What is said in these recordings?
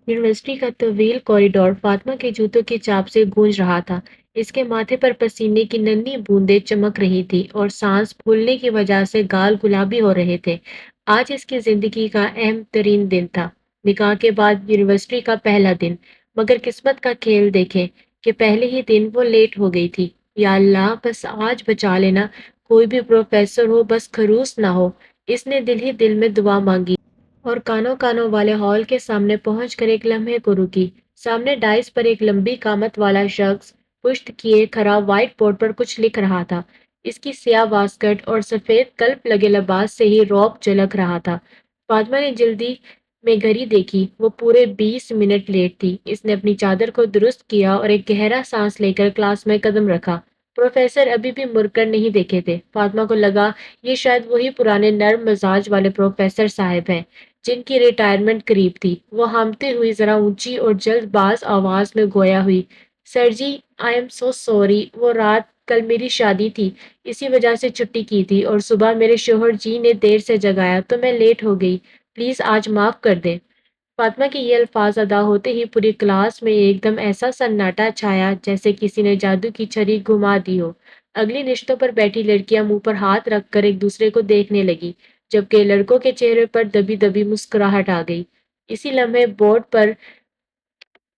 University का طویل corridor Fatima के जूतों की चाप से गूंज रहा था। इसके माथे पर पसीने की नन्ही बूंदें चमक रही थी और सांस फूलने की वजह से गाल गुलाबी हो रहे थे। आज इसकी जिंदगी का अहम तरीन दिन था। निकाह के बाद यूनिवर्सिटी का पहला दिन। मगर किस्मत का खेल देखें कि पहले ही दिन वो लेट हो गई थी। या अल्लाह, बस आज बचा लेना। कोई भी प्रोफेसर हो, बस खरूस ना हो। इसने दिल ही दिल में दुआ मांगी और कानों कानों वाले हॉल के सामने पहुंचकर एक लम्हे को रुकी। सामने डाइस पर एक लंबी कामत वाला शख्स पुश्त किए खड़ा व्हाइट बोर्ड पर कुछ लिख रहा था। इसकी स्याह वास्कट और सफेद कल्प लगे लिबास से ही रौब झलक रहा था। फातिमा ने जल्दी में घड़ी देखी। वो पूरे 20 मिनट लेट थी। इसने अपनी चादर को दुरुस्त किया और एक गहरा सांस लेकर क्लास में कदम रखा। प्रोफेसर अभी भी मुड़कर नहीं देखे थे। फातिमा को लगा ये शायद वही पुराने नर्म मिजाज वाले प्रोफेसर साहब हैं जिनकी रिटायरमेंट करीब थी। वो हामते हुई जरा ऊंची और जल्दबाज आवाज में गोया हुई, sir ji, I am so sorry. वो रात कल मेरी शादी थी, इसी वजह से छुट्टी की थी और सुबह मेरे शोहर जी ने देर से जगाया तो मैं लेट हो गई। प्लीज आज माफ कर दें। फातिमा के ये अल्फाज अदा होते ही पूरी क्लास में एकदम ऐसा सन्नाटा छाया जैसे किसी ने जादू की छड़ी घुमा दी हो। अगली निश्तों पर बैठी लड़कियां मुंह पर हाथ रखकर एक दूसरे को देखने लगी, जबकि लड़कों के चेहरे पर दबी दबी मुस्कुराहट आ गई। इसी लम्हे बोर्ड पर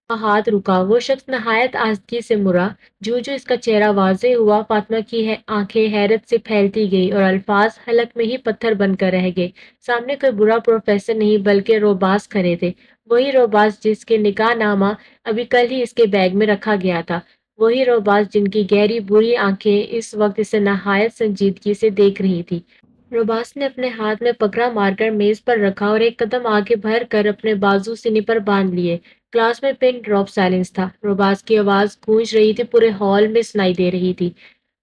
हाथ रुका। वो शख्स नहायत आजगी से मुड़ा। जो जो इसका चेहरा वाजे हुआ, फातिमा की आंखें हैरत से फैलती गई और अल्फाज हलक में ही पत्थर बनकर रह गए। सामने कोई बुरा प्रोफेसर नहीं बल्कि रोबास खड़े थे। वही रोबास जिसके निकाह नामा अभी कल ही इसके बैग में रखा गया था। वही रोबास जिनकी गहरी बुरी आंखें इस वक्त इसे नहायत संजीदगी से देख रही थी। रोबास ने अपने हाथ में पकड़ा मारकर मेज पर रखा और एक कदम आगे बढ़ कर अपने बाजू सीने पर बांध लिए। क्लास में पिन ड्रॉप साइलेंस था। रोबास की आवाज गूंज रही थी, पूरे हॉल में सुनाई दे रही थी।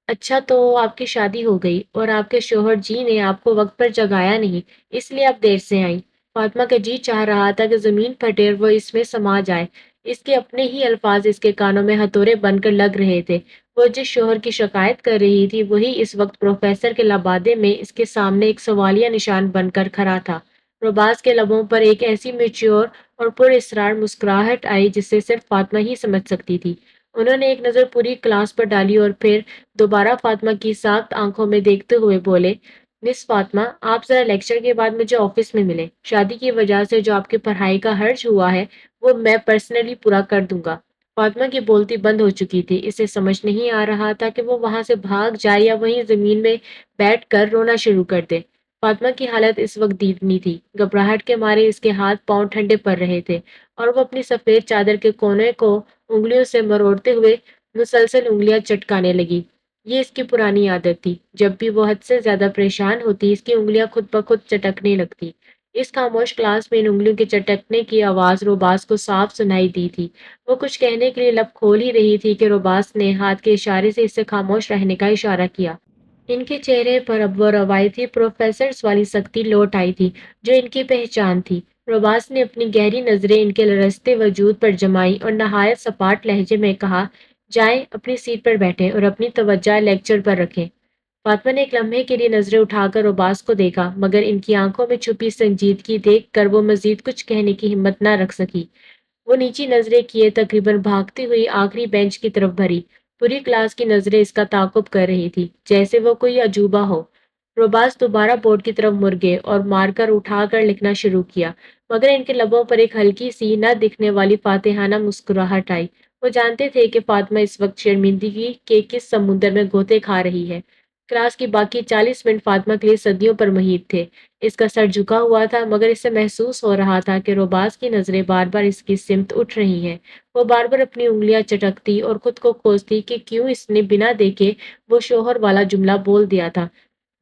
अच्छा, तो आपकी शादी हो गई और आपके शोहर जी ने आपको वक्त पर जगाया नहीं, इसलिए आप देर से आई। फातिमा का जी चाह रहा था कि जमीन फटे और वो इसमें समा जाए। इसके अपने ही अल्फाज इसके कानों में हथौड़े बनकर लग रहे थे। वो जिस शोहर की शिकायत कर रही थी वही इस वक्त प्रोफेसर के लबादे में इसके सामने एक सवालिया निशान बनकर खड़ा था। रोबाज के लबों पर एक ऐसी मेच्योर और पुरस्रार मुस्कुराहट आई जिसे सिर्फ फातिमा ही समझ सकती थी। उन्होंने एक नजर पूरी क्लास पर डाली और फिर दोबारा फातिमा की साख्त आंखों में देखते हुए बोले, मिस फातिमा, आप जरा लेक्चर के बाद मुझे ऑफिस में मिले। शादी की वजह से जो आपकी पढ़ाई का हर्ज हुआ है वो मैं पर्सनली पूरा कर दूंगा। फातिमा की बोलती बंद हो चुकी थी। इसे समझ नहीं आ रहा था कि वो वहां से भाग जाए या वहीं जमीन में बैठ कर रोना शुरू कर दे। फातिमा की हालत इस वक्त दीदनी थी। घबराहट के मारे इसके हाथ पांव ठंडे पड़ रहे थे और वो अपनी सफेद चादर के कोने को उंगलियों से मरोड़ते हुए मुसलसल उंगलियां चटकाने लगी। ये इसकी पुरानी आदत थी। जब भी वो हद से ज्यादा परेशान होती, इसकी उंगलियां खुद ब खुद चटकने लगती। इस खामोश क्लास में इन उंगलियों के चटकने की आवाज रोबास को साफ सुनाई दी थी। वो कुछ कहने के लिए लब खोल ही रही थी कि रोबास ने हाथ के इशारे से इससे खामोश रहने का इशारा किया। इनके चेहरे पर अब वो रवायती प्रोफेसर्स वाली सख्ती लौट आई थी जो इनकी पहचान थी। रोबास ने अपनी गहरी नजरें इनके लरजते वजूद पर जमाई और नहायत सपाट लहजे में कहा, जाएं, अपनी सीट पर बैठें और अपनी तवज्जो लेक्चर पर रखें। फातिमा ने एक लम्हे के लिए नजरें उठाकर रोबास को देखा, मगर इनकी आंखों में छुपी संजीदगी देखकर वो मजीद कुछ कहने की हिम्मत न रख सकी। वो नीची नजरें किए तकरीबन भागती हुई आखिरी बेंच की तरफ भरी। पूरी क्लास की नजरें इसका ताकुब कर रही थी, जैसे वो कोई अजूबा हो। रोबाज दोबारा बोर्ड की तरफ मुड़ गए और मारकर उठाकर लिखना शुरू किया, मगर इनके लबों पर एक हल्की सी न दिखने वाली फातिहाना मुस्कुराहट आई। वो जानते थे कि फातिमा इस वक्त शर्मिंदगी के किस समुद्र में गोते खा रही है। क्लास की बाकी 40 मिनट फातिमा के लिए सदियों पर मुहित थे। इसका सर झुका हुआ था, मगर इसे महसूस हो रहा था कि रोबाज की नजरें बार बार इसकी सिमत उठ रही हैं। वो बार बार अपनी उंगलियां चटकती और खुद को कोसती कि क्यों इसने बिना देखे वो शोहर वाला जुमला बोल दिया था।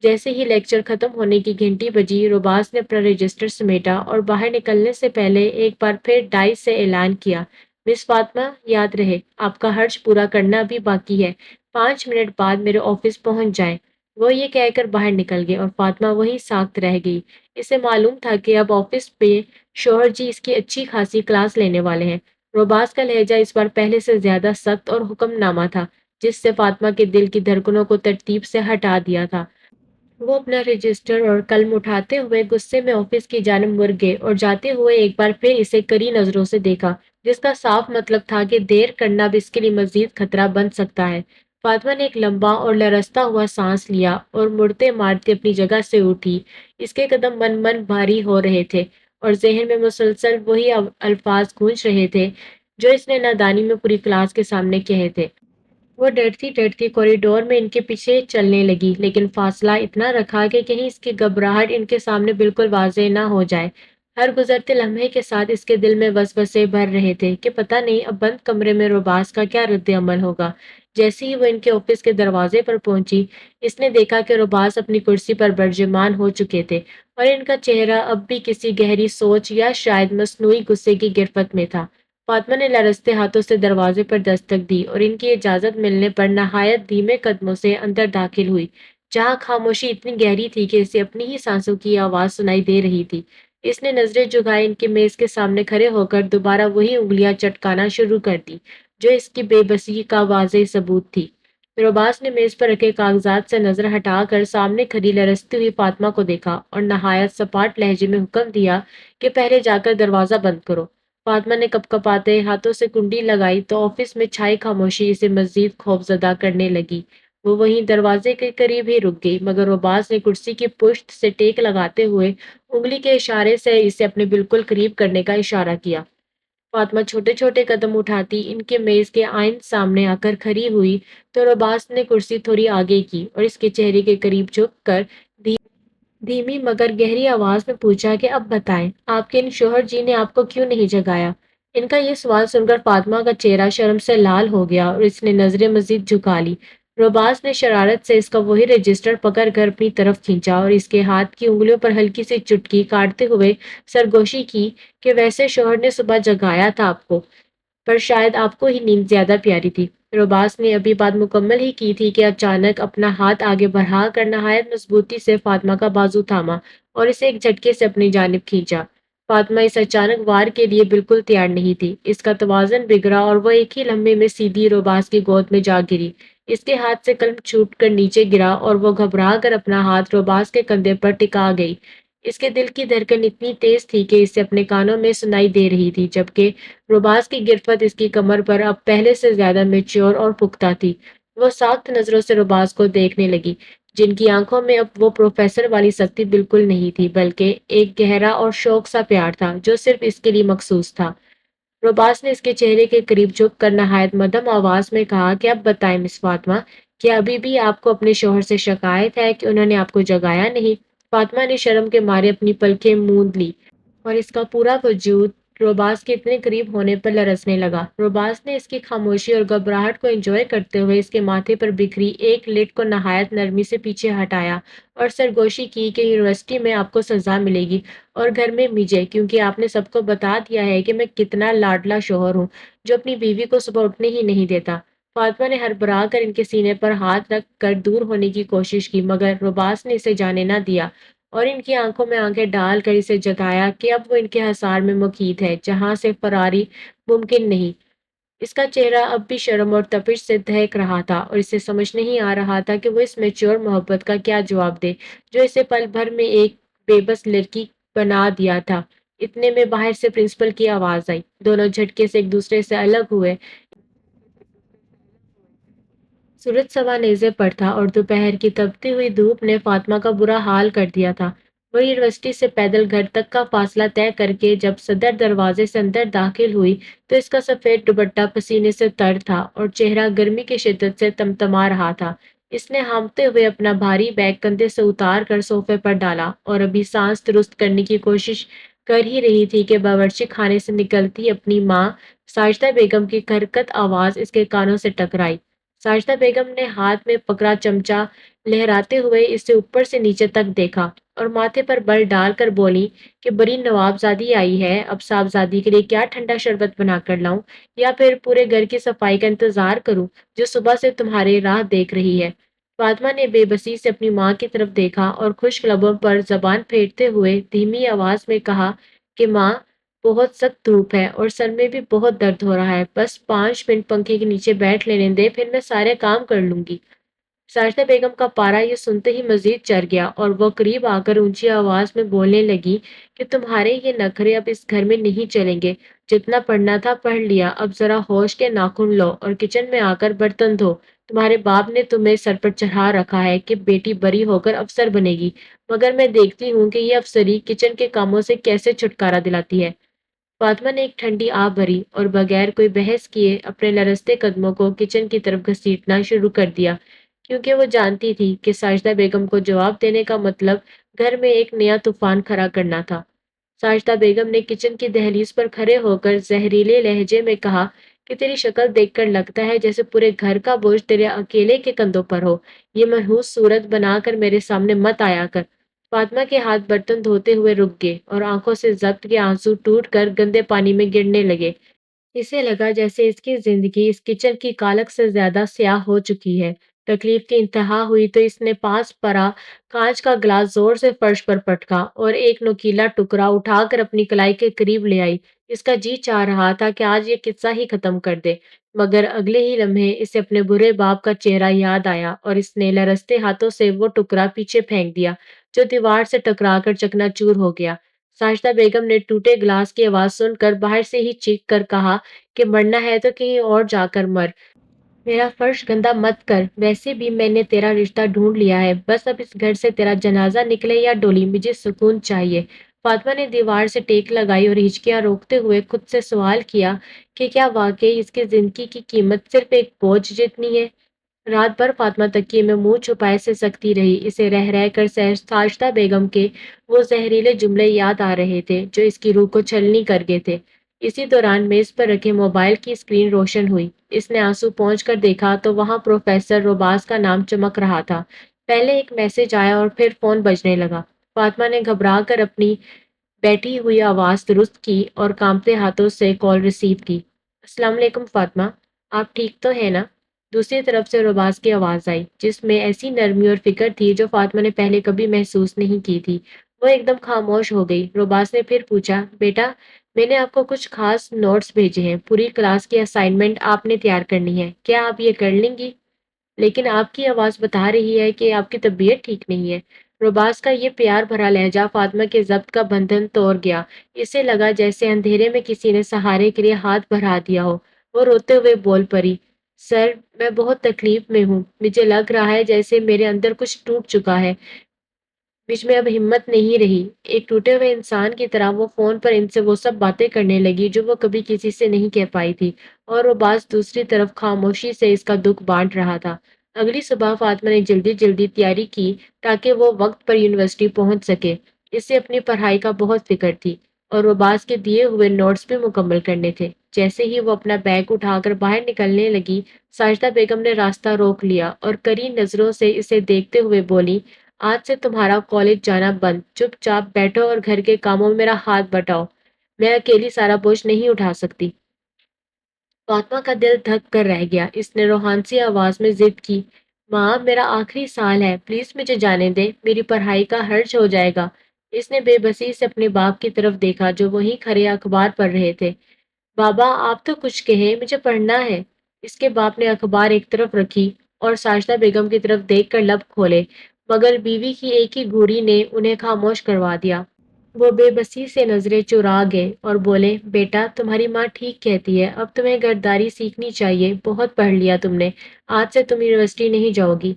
जैसे ही लेक्चर खत्म होने की घंटी बजी, रोबाज ने अपना रजिस्टर समेटा और बाहर निकलने से पहले एक बार फिर डाइस से ऐलान किया, मिस फातिमा, याद रहे आपका हर्ज पूरा करना भी बाकी है। 5 मिनट बाद मेरे ऑफिस पहुंच जाएं। वो ये कहकर बाहर निकल गए और फातिमा वहीं साख्त रह गई। इसे मालूम था कि अब ऑफिस पे शौहर जी इसकी अच्छी खासी क्लास लेने वाले हैं। रोबाज का लहजा इस बार पहले से ज्यादा सख्त और हुक्मनामा था, जिससे फातिमा के दिल की धड़कनों को तरतीब से हटा दिया था। वो अपना रजिस्टर और कलम उठाते हुए गुस्से में ऑफिस की जानब मुड़ गए और जाते हुए एक बार फिर इसे कड़ी नजरों से देखा, जिसका साफ मतलब था कि देर करना भी इसके लिए मजीद खतरा बन सकता है। फातिमा ने एक लंबा और लरसता हुआ सांस लिया और मुड़ते मारते अपनी जगह से उठी। इसके कदम मन मन भारी हो रहे थे और जहन में मुसलसल वही अल्फाज गूंज रहे थे जो इसने नादानी में पूरी क्लास के सामने कहे थे। वो डरती-डरती कॉरिडोर में इनके पीछे चलने लगी, लेकिन फासला इतना रखा कि कहीं इसकी घबराहट इनके सामने बिल्कुल वाज़ेह ना हो जाए। हर गुज़रते लम्हे के साथ इसके दिल में वसवसे भर रहे थे कि पता नहीं अब बंद कमरे में रोबास का क्या रद्द-ए-अमल होगा। जैसे ही वो इनके ऑफिस के दरवाजे पर पहुंची, इसने देखा कि रोबास अपनी कुर्सी पर बर्जमान हो चुके थे और इनका चेहरा अब भी किसी गहरी सोच या शायद मस्नूई गुस्से की गिरफ्त में था। फातिमा ने लरजते हाथों से दरवाजे पर दस्तक दी और इनकी इजाजत मिलने पर नहायत धीमे कदमों से अंदर दाखिल हुई, जहां खामोशी इतनी गहरी थी कि इसे अपनी ही सांसों की आवाज सुनाई दे रही थी। इसने नजरें झुकाए इनके मेज के सामने खड़े होकर दोबारा वही उंगलियां चटकाना शुरू कर दी, जो इसकी बेबसी का वाज़ेह सबूत थी। रोबास ने मेज पर रखे कागजात से नजर हटाकर सामने खड़ी लरजती हुई फातिमा को देखा और नहायत सपाट लहजे में हुक्म दिया कि पहले जाकर दरवाजा बंद करो। फातिमा ने कपकपाते हाथों से कुंडी लगाई तो ऑफिस में छाई खामोशी इसे मजीद खौफजदा करने लगी। वो वहीं दरवाजे के करीब ही रुक गई, मगर रोबास ने कुर्सी की पुश्त से टेक लगाते हुए उंगली के इशारे से इसे अपने बिल्कुल करीब करने का इशारा किया। फातिमा छोटे छोटे कदम उठाती इनके मेज के आइन सामने आकर खड़ी हुई तो रोबास ने कुर्सी थोड़ी आगे की और इसके चेहरे के करीब झुक कर धीमी मगर गहरी आवाज में पूछा कि अब बताएं, आपके इन शौहर जी ने आपको क्यों नहीं जगाया? इनका ये सवाल सुनकर फातिमा का चेहरा शर्म से लाल हो गया और इसने नजरें मजीद झुका ली। रोबास ने शरारत से इसका वही रजिस्टर पकड़कर अपनी तरफ खींचा और इसके हाथ की उंगलियों पर हल्की सी चुटकी काटते हुए सरगोशी की कि वैसे शौहर ने सुबह जगाया था आपको, पर शायद आपको ही नींद ज्यादा प्यारी थी। रोबास ने अभी बात मुकम्मल ही की थी कि अचानक अपना हाथ आगे बढ़ाकर नहायत मजबूती से फातिमा का बाजू थामा और इसे एक झटके से अपनी जानिब खींचा। फातिमा इस अचानक वार के लिए बिल्कुल तैयार नहीं थी। इसका तवाज़ुन बिगड़ा और वह एक ही लम्हे में सीधी रोबास की गोद में जा गिरी। इसके हाथ से कलम छूट कर नीचे गिरा और वो घबरा कर अपना हाथ रोबास के कंधे पर टिका गई। इसके दिल की धड़कन इतनी तेज थी कि इसे अपने कानों में सुनाई दे रही थी, जबकि रोबास की गिरफ्त इसकी कमर पर अब पहले से ज्यादा मैच्योर और पुख्ता थी। वो सख्त नजरों से रोबास को देखने लगी, जिनकी आंखों में अब वो प्रोफेसर वाली सख्ती बिल्कुल नहीं थी, बल्कि एक गहरा और शौक सा प्यार था जो सिर्फ इसके लिए मखसूस था। रोबास ने इसके चेहरे के करीब झुक कर नहायत मध्यम आवाज में कहा कि अब बताएं मिस फातिमा, क्या अभी भी आपको अपने शौहर से शिकायत है कि उन्होंने आपको जगाया नहीं? फातिमा ने शर्म के मारे अपनी पलकें मूंद ली और इसका पूरा वजूद रोबास के इतने करीब होने पर लरसने लगा। रोबास ने इसकी खामोशी और घबराहट को एंजॉय करते हुए इसके माथे पर बिखरी एक लिट को नहायत नरमी से पीछे हटाया और सरगोशी की कि यूनिवर्सिटी में आपको सजा मिलेगी और घर में मुझे, क्योंकि आपने सबको बता दिया है कि मैं कितना लाडला शौहर हूँ जो अपनी बीवी को सुबह उठने ही नहीं देता। फातिमा ने हड़बड़ा कर इनके सीने पर हाथ रख कर दूर होने की कोशिश की, मगर रोबास ने इसे जाने ना दिया और इनकी आंखों में आंखें डालकर इसे जताया कि अब वो इनके हसार में मुकीद है, जहां से फरारी मुमकिन नहीं। इसका चेहरा अब भी शर्म और तपिश से दहक रहा था और इसे समझ नहीं आ रहा था कि वो इस मैच्योर मोहब्बत का क्या जवाब दे, जो इसे पल भर में एक बेबस लड़की बना दिया था। इतने में बाहर से प्रिंसिपल की आवाज आई। दोनों झटके से एक दूसरे से अलग हुए। सूरज सवा नेज़े पर था और दोपहर की तपती हुई धूप ने फातिमा का बुरा हाल कर दिया था। वो यूनिवर्सिटी से पैदल घर तक का फासला तय करके जब सदर दरवाजे से अंदर दाखिल हुई तो इसका सफेद दुपट्टा पसीने से तर था और चेहरा गर्मी की शिद्दत से तमतमा रहा था। इसने हांफते हुए अपना भारी बैग कंधे से उतार कर सोफे पर डाला और अभी सांस दुरुस्त करने की कोशिश कर ही रही थी कि बावर्ची खाने से निकलती अपनी माँ साजिदा बेगम की खरखत आवाज इसके कानों से टकराई। साजिदा बेगम ने हाथ में पकड़ा चमचा लहराते हुए इसे ऊपर से नीचे तक देखा और माथे पर बल डालकर बोली कि बड़ी नवाबजादी आई है, अब साहबजादी के लिए क्या ठंडा शरबत बनाकर लाऊं या फिर पूरे घर की सफाई का इंतजार करूं जो सुबह से तुम्हारे राह देख रही है। फातिमा ने बेबसी से अपनी माँ की तरफ देखा और खुश्क लबों पर जबान फेरते हुए धीमी आवाज में कहा कि माँ, बहुत सख्त धूप है और सर में भी बहुत दर्द हो रहा है, बस 5 मिनट पंखे के नीचे बैठ लेने दे, फिर मैं सारे काम कर लूंगी। साजिदा बेगम का पारा ये सुनते ही मजीद चढ़ गया और वो करीब आकर ऊंची आवाज में बोलने लगी कि तुम्हारे ये नखरे अब इस घर में नहीं चलेंगे। जितना पढ़ना था पढ़ लिया, अब जरा होश के नाखून लो और किचन में आकर बर्तन धो। तुम्हारे बाप ने तुम्हें सर पर चढ़ा रखा है कि बेटी बड़ी होकर अफसर बनेगी, मगर मैं देखती हूँ कि ये अफसरी किचन के कामों से कैसे छुटकारा दिलाती है। फातिमा ने एक ठंडी आह भरी और बगैर कोई बहस किए अपने लरसते कदमों को किचन की तरफ घसीटना शुरू कर दिया, क्योंकि वो जानती थी कि साजिदा बेगम को जवाब देने का मतलब घर में एक नया तूफान खड़ा करना था। साजिदा बेगम ने किचन की दहलीज पर खड़े होकर जहरीले लहजे में कहा कि तेरी शक्ल देखकर लगता है जैसे पूरे घर का बोझ तेरे अकेले के कंधों पर हो। ये मनहूस सूरत बनाकर मेरे सामने मत आया कर। फातिमा के हाथ बर्तन धोते हुए रुक गए और आंखों से जब्त के आंसू टूटकर गंदे पानी में गिरने लगे। इसे लगा जैसे इसकी जिंदगी इस किचन की कालक से ज्यादा स्याह हो चुकी है। तकलीफ की इंतहा हुई तो इसने पास पड़ा कांच का गिलास जोर से फर्श पर पटका और एक नुकीला टुकड़ा उठाकर अपनी कलाई के करीब ले आई। इसका जी चाह रहा था कि आज ये किस्सा ही खत्म कर दे, मगर अगले ही लम्हे इसे अपने बुरे बाप का चेहरा याद आया और इसने लरसते हाथों से वो टुकड़ा पीछे फेंक दिया, जो दीवार से टकराकर चकनाचूर हो गया। साजिदा बेगम ने टूटे गिलास की आवाज सुनकर बाहर से ही चीख कर कहा कि मरना है तो कहीं और जाकर मर। मेरा फर्श गंदा मत कर, वैसे भी मैंने तेरा रिश्ता ढूंढ लिया है, बस अब इस घर से तेरा जनाजा निकले या डोली, मुझे सुकून चाहिए। फातिमा ने दीवार से टेक लगाई और हिचकियां रोकते हुए खुद से सवाल किया कि क्या वाकई इसकी जिंदगी की कीमत सिर्फ एक बोझ जितनी है। रात भर फातिमा तकिए में मुंह छुपाए से सकती रही। इसे रह रह कर साजिदा बेगम के वो जहरीले जुमले याद आ रहे थे जो इसकी रूह को छलनी कर गए थे। इसी दौरान मेज पर रखे मोबाइल की स्क्रीन रोशन हुई। इसने आंसू पहुंच कर देखा तो वहां प्रोफेसर रोबास का नाम चमक रहा था। पहले एक मैसेज आया और फिर फोन बजने लगा। फातिमा ने घबरा कर अपनी बैठी हुई आवाज दुरुस्त की और कांपते हाथों से कॉल रिसीव की। अस्सलाम वालेकुम फातिमा, आप ठीक तो है ना? दूसरी तरफ से रोबाज की आवाज आई, जिसमें ऐसी नरमी और फिक्र थी जो फातिमा ने पहले कभी महसूस नहीं की थी। वो एकदम खामोश हो गई। रोबाज ने फिर पूछा, बेटा, मैंने आपको कुछ खास नोट्स भेजे हैं। पूरी क्लास की असाइनमेंट आपने तैयार करनी है। क्या आप ये कर लेंगी? लेकिन आपकी आवाज बता रही है कि आपकी तबीयत ठीक नहीं है। रोबास का ये प्यार भरा लहजा फातिमा के जब्त का बंधन तोड़ गया। इसे लगा जैसे अंधेरे में किसी ने सहारे के लिए हाथ बढ़ा दिया हो। वो रोते हुए बोल पड़ी, सर, मैं बहुत तकलीफ में हूँ। मुझे लग रहा है जैसे मेरे अंदर कुछ टूट चुका है। बीच में अब हिम्मत नहीं रही। एक टूटे हुए इंसान की तरह वो फोन पर इनसे वो सब बातें करने लगी जो वो कभी किसी से नहीं कह पाई थी, और वो बाज दूसरी तरफ खामोशी से इसका दुख बांट रहा था। अगली सुबह फातिमा ने जल्दी जल्दी तैयारी की ताकि वो वक्त पर यूनिवर्सिटी पहुंच सके। इससे अपनी पढ़ाई का बहुत फिक्र थी और वो बाज के दिए हुए नोट्स भी मुकम्मल करने थे। जैसे ही वो अपना बैग उठाकर बाहर निकलने लगी, साजिदा बेगम ने रास्ता रोक लिया और कड़ी नजरों से इसे देखते हुए बोली, आज से तुम्हारा कॉलेज जाना बंद। चुपचाप बैठो और घर के कामों में मेरा हाथ बटाओ। मैं अकेली सारा बोझ नहीं उठा सकती। फातिमा का दिल धक कर रह गया। इसने रोहानसी आवाज में जिद की, माँ, मेरा आखिरी साल है, प्लीज मुझे जाने दे, मेरी पढ़ाई का हर्ज हो जाएगा। इसने बेबसी से अपने बाप की तरफ देखा जो वहीं खड़े अखबार पढ़ रहे थे। बाबा, आप तो कुछ कहें, मुझे पढ़ना है। इसके बाप ने अखबार एक तरफ रखी और साजिदा बेगम की तरफ देखकर लब खोले, मगर बीवी की एक ही घूरी ने उन्हें खामोश करवा दिया। वो बेबसी से नजरें चुरा गए और बोले, बेटा, तुम्हारी माँ ठीक कहती है, अब तुम्हें गर्दारी सीखनी चाहिए, बहुत पढ़ लिया तुमने, आज से तुम यूनिवर्सिटी नहीं जाओगी।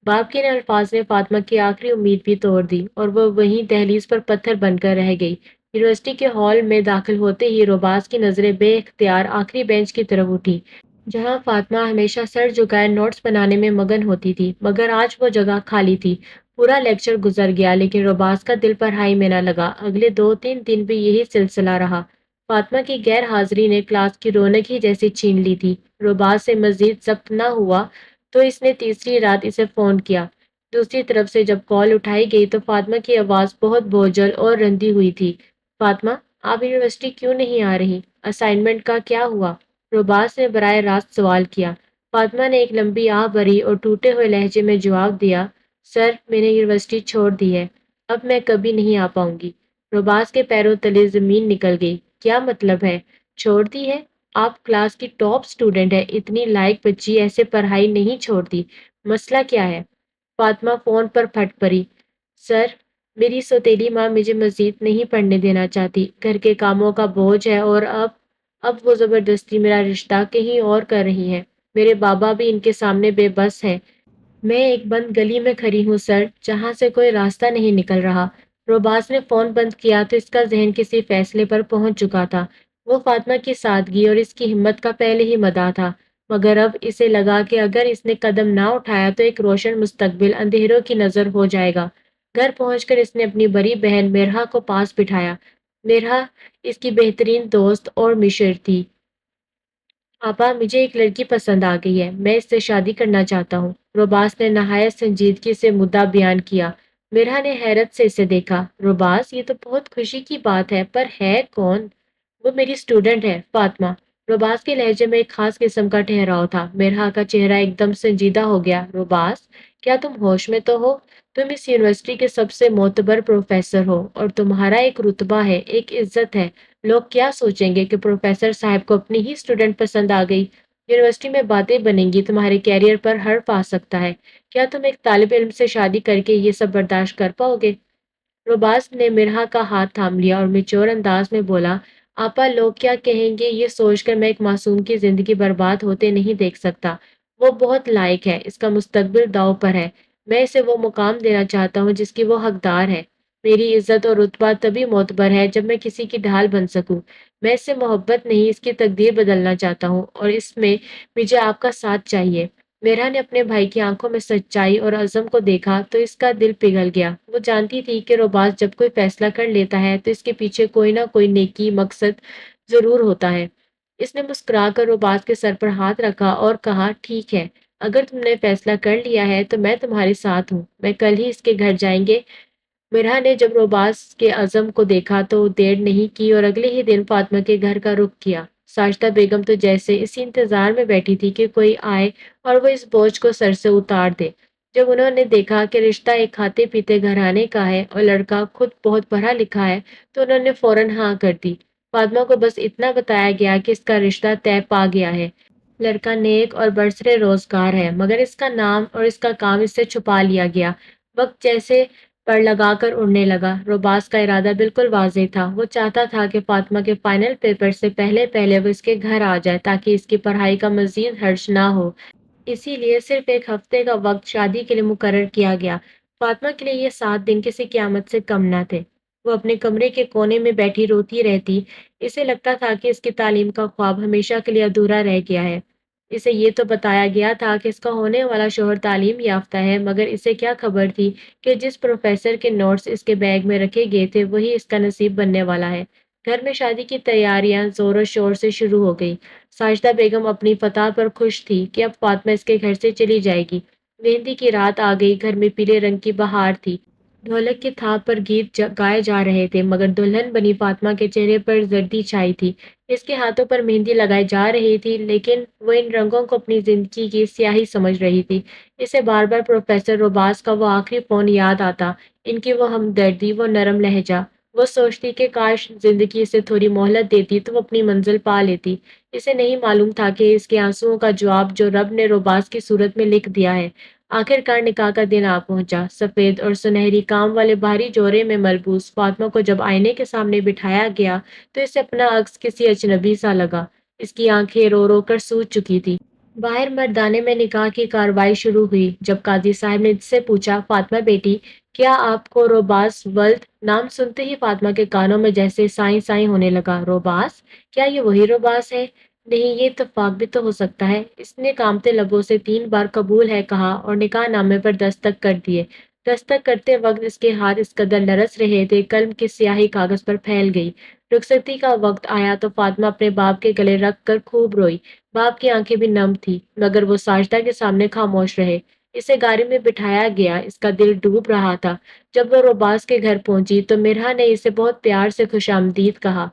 बाप के इन अल्फाज ने फातिमा की आखिरी उम्मीद भी तोड़ दी और वो वहीं दहलीज पर पत्थर बनकर रह गई। यूनिवर्सिटी के हॉल में दाखिल होते ही रोबाज की नजरें बेख्तियार आखिरी बेंच की तरफ उठी, जहां फातिमा हमेशा सर झुकाए नोट्स बनाने में मगन होती थी, मगर आज वो जगह खाली थी। पूरा लेक्चर गुजर गया लेकिन रोबाज का दिल पढ़ाई में न लगा। अगले 2-3 दिन भी यही सिलसिला रहा। फातिमा की गैर हाजिरी ने क्लास की रौनक ही जैसी छीन ली थी। रोबाज से मजीद जब्त न हुआ तो इसने तीसरी रात इसे फोन किया। दूसरी तरफ से जब कॉल उठाई गई तो फातिमा की आवाज बहुत बोझल और रंधी हुई थी। फातिमा, आप यूनिवर्सिटी क्यों नहीं आ रही? असाइनमेंट का क्या हुआ? रोबाज ने बराह रास्त सवाल किया। फातिमा ने एक लंबी आह भरी और टूटे हुए लहजे में जवाब दिया, सर, मैंने यूनिवर्सिटी छोड़ दी है, अब मैं कभी नहीं आ पाऊंगी। रोबाज के पैरों तले जमीन निकल गई। क्या मतलब है? छोड़ दी है? आप क्लास की टॉप स्टूडेंट है, इतनी लायक बच्ची ऐसे पढ़ाई नहीं छोड़ती। مسئلہ کیا ہے؟ فاطمہ فون پر پھٹ پڑی۔ سر، میری سوتیلی ماں مجھے مزید نہیں پڑھنے دینا چاہتی، گھر کے کاموں کا بوجھ ہے اور اب وہ زبردستی میرا رشتہ کہیں اور کر رہی ہے۔ میرے بابا بھی ان کے سامنے بے بس ہے۔ میں ایک بند گلی میں کھڑی ہوں سر، جہاں سے کوئی راستہ نہیں نکل رہا۔ روباز نے فون بند کیا تو اس کا ذہن کسی فیصلے پر پہنچ چکا تھا۔ وہ فاطمہ کی سادگی اور اس کی ہمت کا پہلے ہی مداح تھا، مگر اب اسے لگا کہ اگر اس نے قدم نہ اٹھایا تو ایک روشن مستقبل اندھیروں کی نظر ہو جائے گا۔ گھر پہنچ کر اس نے اپنی بڑی بہن مرحا کو پاس بٹھایا۔ مرحا اس کی بہترین دوست اور مشر تھی۔ آپا، مجھے ایک لڑکی پسند آ گئی ہے، میں اس سے شادی کرنا چاہتا ہوں، روباس نے نہایت سنجیدگی سے مدعا بیان کیا۔ مرحا نے حیرت سے اسے دیکھا۔ روباس، یہ تو بہت خوشی کی بات ہے، پر ہے کون؟ وہ میری اسٹوڈنٹ ہے، فاطمہ۔ روباس کے لہجے میں ایک خاص قسم کا ٹھہراؤ تھا۔ مرحا کا چہرہ ایک دم سنجیدہ ہو گیا۔ روباس، کیا تم ہوش میں تو ہو؟ تم اس یونیورسٹی کے سب سے معتبر پروفیسر ہو اور تمہارا ایک رتبہ ہے، ایک عزت ہے۔ لوگ کیا سوچیں گے کہ پروفیسر صاحب کو اپنی ہی اسٹوڈنٹ پسند آ گئی؟ یونیورسٹی میں باتیں بنیں گی، تمہارے کیریئر پر حرف آ سکتا ہے۔ کیا تم ایک طالب علم سے شادی کر کے یہ سب برداشت کر پاؤ گے؟ روباس نے مرحا کا ہاتھ تھام لیا اور میچور انداز میں بولا، آپا، لوگ کیا کہیں گے یہ سوچ کر میں ایک معصوم کی زندگی برباد ہوتے نہیں دیکھ سکتا۔ وہ بہت لائق ہے، اس کا مستقبل داؤ پر ہے۔ میں اسے وہ مقام دینا چاہتا ہوں جس کی وہ حقدار ہے۔ میری عزت اور رتبہ تبھی معتبر ہے جب میں کسی کی ڈھال بن سکوں۔ میں اس سے محبت نہیں، اس کی تقدیر بدلنا چاہتا ہوں، اور اس میں مجھے آپ کا ساتھ چاہیے۔ میرا نے اپنے بھائی کی آنکھوں میں سچائی اور عزم کو دیکھا تو اس کا دل پگھل گیا۔ وہ جانتی تھی کہ روباز جب کوئی فیصلہ کر لیتا ہے تو اس کے پیچھے کوئی نہ کوئی نیکی مقصد ضرور ہوتا ہے۔ اس نے مسکرا کر روباز کے سر پر ہاتھ رکھا اور کہا، ٹھیک ہے، اگر تم نے فیصلہ کر لیا ہے تو میں تمہارے ساتھ ہوں۔ میں کل ہی اس کے گھر جائیں گے۔ مرحا نے جب روباز کے عزم کو دیکھا تو دیر نہیں کی اور اگلے ہی دن فاطمہ کے گھر کا رخ کیا۔ ساجدہ بیگم تو جیسے اسی انتظار میں بیٹھی تھی کہ کوئی آئے اور وہ اس بوجھ کو سر سے اتار دے۔ جب انہوں نے دیکھا کہ رشتہ ایک کھاتے پیتے گھرانے کا ہے اور لڑکا خود بہت پڑھا لکھا ہے تو انہوں نے فوراً ہاں کر دی۔ فاطمہ کو بس اتنا بتایا گیا کہ اس کا رشتہ طے پا گیا ہے۔ لڑکا نیک اور برسر روزگار ہے، مگر اس کا نام اور اس کا کام اس سے چھپا لیا گیا۔ وقت جیسے پر لگا کر اڑنے لگا۔ روباس کا ارادہ بالکل واضح تھا۔ وہ چاہتا تھا کہ فاطمہ کے فائنل پیپر سے پہلے وہ اس کے گھر آ جائے تاکہ اس کی پڑھائی کا مزید حرج نہ ہو۔ اسی لیے صرف ایک ہفتے کا وقت شادی کے لیے مقرر کیا گیا۔ فاطمہ کے لیے یہ 7 دن کسی قیامت سے کم نہ تھے۔ وہ اپنے کمرے کے کونے میں بیٹھی روتی رہتی۔ اسے لگتا تھا کہ اس کی تعلیم کا خواب ہمیشہ کے لیے ادھورا رہ گیا ہے۔ اسے یہ تو بتایا گیا تھا کہ اس کا ہونے والا شوہر تعلیم یافتہ ہے، مگر اسے کیا خبر تھی کہ جس پروفیسر کے نوٹس اس کے بیگ میں رکھے گئے تھے وہی اس کا نصیب بننے والا ہے۔ گھر میں شادی کی تیاریاں زور و شور سے شروع ہو گئی۔ ساجدہ بیگم اپنی فتح پر خوش تھی کہ اب فاطمہ اس کے گھر سے چلی جائے گی۔ مہندی کی رات آ گئی، گھر میں پیلے رنگ کی بہار تھی۔ ڈھولک کی تھاپ پر گیت گائے جا رہے تھے، مگر دلہن بنی فاطمہ کے چہرے پر زردی چھائی تھی۔ اس کے ہاتھوں پر مہندی لگائی جا رہی تھی، لیکن وہ ان رنگوں کو اپنی زندگی کی سیاہی سمجھ رہی تھی۔ اسے بار بار پروفیسر روباس کا وہ آخری فون یاد آتا، ان کی وہ ہمدردی، وہ نرم لہجہ۔ وہ سوچتی کہ کاش زندگی اسے تھوڑی مہلت دیتی تو وہ اپنی منزل پا لیتی۔ اسے نہیں معلوم تھا کہ اس کے آنسوؤں کا جواب جو رب نے روباس کی صورت میں لکھ دیا ہے۔ آخر کار نکاح کا دن آ پہنچا۔ سفید اور سنہری کام والے بھاری جورے میں ملبوس فاطمہ کو جب آئینے کے سامنے بٹھایا گیا تو اسے اپنا عکس کسی اجنبی سا لگا۔ اس کی آنکھیں رو رو کر سوج چکی تھی۔ باہر مردانے میں نکاح کی کارروائی شروع ہوئی۔ جب قاضی صاحب نے سے پوچھا، فاطمہ بیٹی، کیا آپ کو روباس ولد؟ نام سنتے ہی فاطمہ کے کانوں میں جیسے سائیں سائیں ہونے لگا۔ روباس؟ کیا یہ وہی روباس ہے؟ نہیں، یہ اتفاق بھی تو ہو سکتا ہے۔ اس نے کانپتے لبوں سے 3 بار قبول ہے کہا اور نکاح نامے پر دستخط کر دیے۔ دستخط کرتے وقت اس کے ہاتھ اس قدر لرز رہے تھے، قلم کی سیاہی کاغذ پر پھیل گئی۔ رخصتی کا وقت آیا تو فاطمہ اپنے باپ کے گلے رکھ کر خوب روئی۔ باپ کی آنکھیں بھی نم تھی، مگر وہ ساجدہ کے سامنے خاموش رہے۔ اسے گاڑی میں بٹھایا گیا، اس کا دل ڈوب رہا تھا۔ جب وہ روباس کے گھر پہنچی تو مرحا نے اسے بہت پیار سے خوش آمدید کہا۔